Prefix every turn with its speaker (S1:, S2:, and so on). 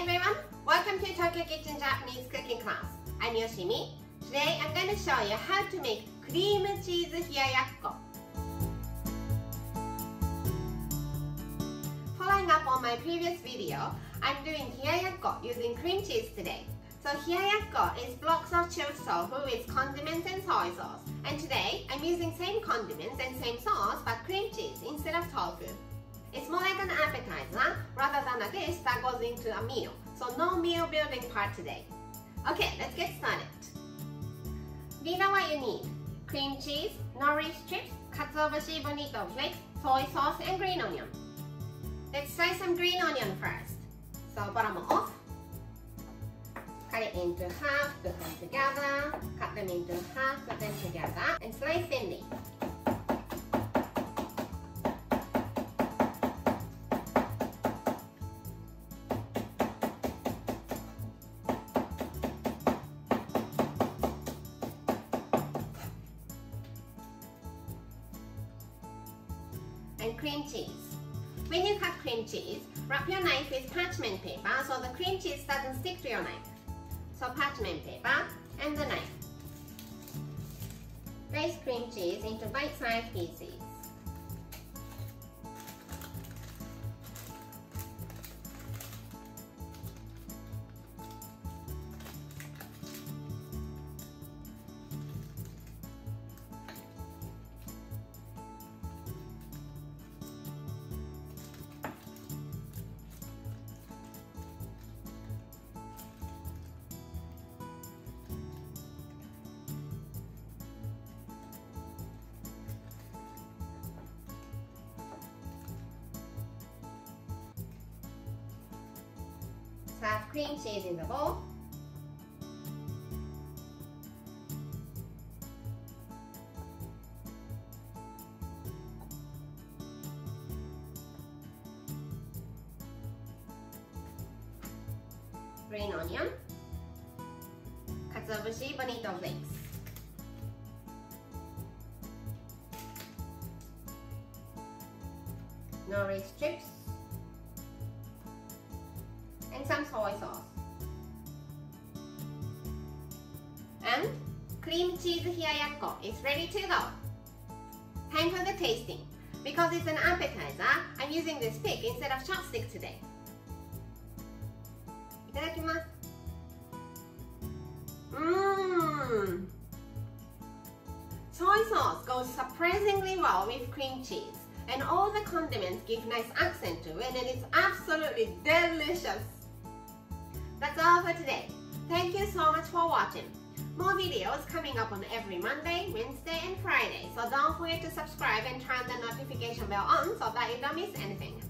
S1: everyone, welcome to Tokyo Kitchen Japanese cooking class. I'm Yoshimi. Today I'm going to show you how to make cream cheese hiyayakko. Following up on my previous video, I'm doing hiyayakko using cream cheese today. So hiyayakko is blocks of chilled tofu with condiments and soy sauce. And today I'm using same condiments and same sauce but cream cheese instead of tofu. It's more like an appetizer rather than a dish that goes into a meal. So no meal building part today. Okay, let's get started. These are what you need. Cream cheese, nori strips, katsuobushi bonito flakes, soy sauce, and green onion. Let's slice some green onion first. So bottom off. Cut it into half, put them together. Cut them into half, put them together. And slice thinly. And cream cheese. When you cut cream cheese, wrap your knife with parchment paper so the cream cheese doesn't stick to your knife. So parchment paper and the knife. Slice cream cheese into bite-sized pieces. Serve cream cheese in the bowl. Green onion, katsuobushi bonito flakes, nori strips, and some soy sauce. And cream cheese hiyayakko is ready to go. Time for the tasting. Because it's an appetizer, I'm using this pick instead of chopstick today. Itadakimasu. Soy sauce goes surprisingly well with cream cheese. And all the condiments give nice accent to it and it's absolutely delicious. That's all for today. Thank you so much for watching. More videos coming up on every Monday, Wednesday, and Friday. So don't forget to subscribe and turn the notification bell on so that you don't miss anything.